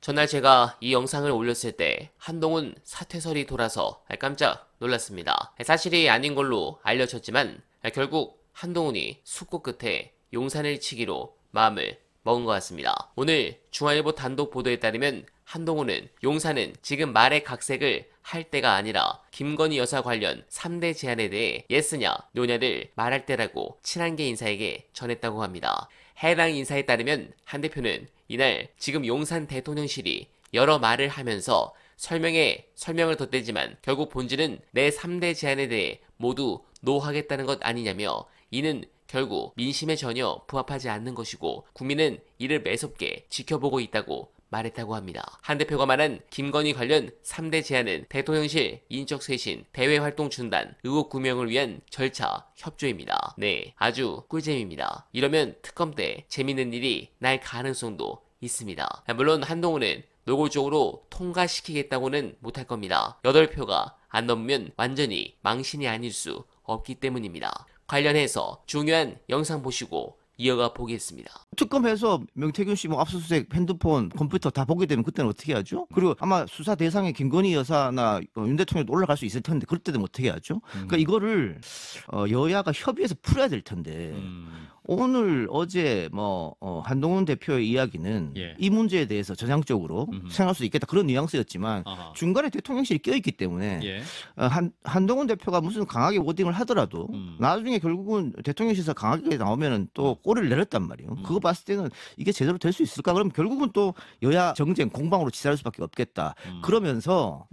전날 제가 이 영상을 올렸을 때 한동훈 사퇴설이 돌아서 깜짝 놀랐습니다. 사실이 아닌 걸로 알려졌지만 결국 한동훈이 숙고 끝에 용산을 치기로 마음을 먹은 것 같습니다. 오늘 중앙일보 단독 보도에 따르면 한동훈은 용산은 지금 말의 각색을 할 때가 아니라 김건희 여사 관련 3대 제안에 대해 예스냐 노냐를 말할 때라고 친한계 인사에게 전했다고 합니다. 해당 인사에 따르면 한 대표는 이날 지금 용산 대통령실이 여러 말을 하면서 설명을 덧대지만 결국 본질은 내 3대 제안에 대해 모두 노하겠다는 것 아니냐며 이는 결국 민심에 전혀 부합하지 않는 것이고 국민은 이를 매섭게 지켜보고 있다고 말했다고 합니다. 한 대표가 말한 김건희 관련 3대 제안은 대통령실 인적 쇄신, 대외 활동 중단, 의혹 구명을 위한 절차 협조입니다. 네, 아주 꿀잼입니다. 이러면 특검 때 재밌는 일이 날 가능성도 있습니다. 물론 한동훈은 노골적으로 통과시키겠다고는 못할 겁니다. 8표가 안 넘으면 완전히 망신이 아닐 수 없기 때문입니다. 관련해서 중요한 영상 보시고 이어가 보겠습니다. 특검해서 명태균 씨 뭐 압수수색 핸드폰, 컴퓨터 다 보게 되면 그때는 어떻게 하죠? 그리고 아마 수사 대상에 김건희 여사나 윤 대통령도 올라갈 수 있을 텐데 그럴 때는 어떻게 하죠? 그러니까 이거를 여야가 협의해서 풀어야 될 텐데 오늘 어제 한동훈 대표의 이야기는 이 문제에 대해서 전향적으로 생각할 수 있겠다 그런 뉘앙스였지만 중간에 대통령실이 껴있기 때문에 한동훈 대표가 무슨 강하게 워딩을 하더라도 나중에 결국은 대통령실에서 강하게 나오면은 또 꼬리를 내렸단 말이에요. 그거 봤을 때는 이게 제대로 될 수 있을까? 그럼 결국은 또 여야 정쟁 공방으로 치달을 수밖에 없겠다. 그러면서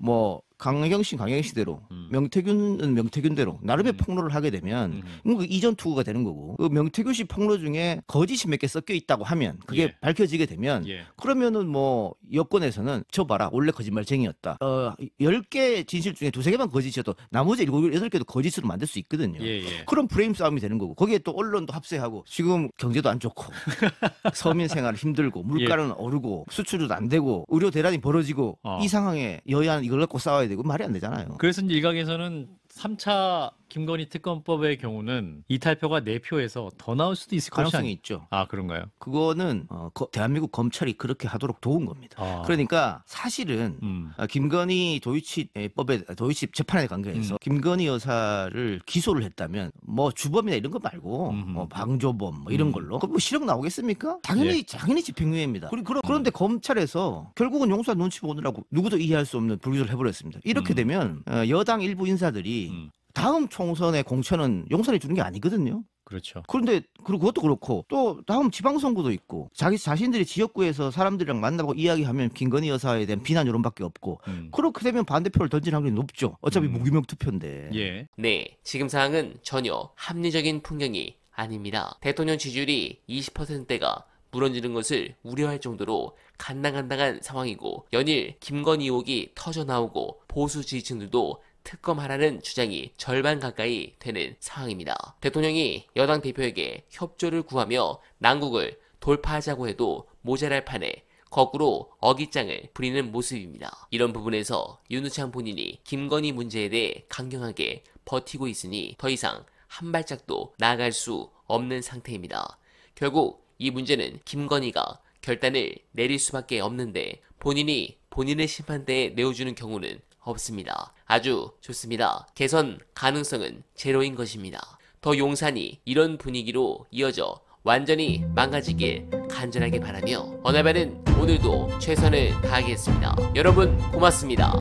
강경신대로 명태균은 명태균대로 나름의 폭로를 하게 되면 이전 투구가 되는 거고 그 명태균 씨 폭로 중에 거짓이 몇 개 섞여 있다고 하면 그게 밝혀지게 되면 그러면은 여권에서는 저 봐라 원래 거짓말쟁이였다. 10개 진실 중에 2-3개만 거짓이어도 나머지 7, 8개도 거짓으로 만들 수 있거든요. 그런 프레임 싸움이 되는 거고 거기에 또 언론도 합세하고 지금 경제도 안 좋고 서민 생활 힘들고 물가는 오르고 수출도 안 되고 의료 대란이 벌어지고 이 상황에 여야는 이걸 갖고 싸워야 되고 말이 안 되잖아요. 그래서 일각에서는 3차 김건희 특검법의 경우는 이탈표가 4표에서 더 나올 수도 있을 가능성이 있죠. 아, 그런가요? 그거는 대한민국 검찰이 그렇게 하도록 도운 겁니다. 그러니까 사실은 김건희 도이치 재판에 관계해서 김건희 여사를 기소를 했다면 주범이나 이런 거 말고 방조범 이런 걸로 그럼 실형 나오겠습니까? 당연히 집행유예입니다. 그런데 검찰에서 결국은 용산 눈치 보느라고 누구도 이해할 수 없는 불기소를 해버렸습니다. 이렇게 되면 여당 일부 인사들이 다음 총선의 공천은 용산에 주는 게 아니거든요. 그렇죠. 그런데 그것도 그렇고 또 다음 지방선거도 있고 자신들이 지역구에서 사람들이랑 만나고 이야기하면 김건희 여사에 대한 비난 여론밖에 없고 그렇게 되면 반대표를 던질 확률이 높죠. 어차피 무기명 투표인데. 네, 지금 상황은 전혀 합리적인 풍경이 아닙니다. 대통령 지지율이 20%대가 무너지는 것을 우려할 정도로 간당간당한 상황이고 연일 김건희 의혹이 터져나오고 보수 지지층들도 특검하라는 주장이 절반 가까이 되는 상황입니다. 대통령이 여당 대표에게 협조를 구하며 난국을 돌파하자고 해도 모자랄 판에 거꾸로 어깃장을 부리는 모습입니다. 이런 부분에서 윤우찬 본인이 김건희 문제에 대해 강경하게 버티고 있으니 더 이상 한 발짝도 나아갈 수 없는 상태입니다. 결국 이 문제는 김건희가 결단을 내릴 수밖에 없는데 본인이 본인의 심판대에 내어주는 경우는 없습니다. 아주 좋습니다. 개선 가능성은 제로인 것입니다. 더 용산이 이런 분위기로 이어져 완전히 망가지길 간절하게 바라며 어나바는 오늘도 최선을 다하겠습니다. 여러분 고맙습니다.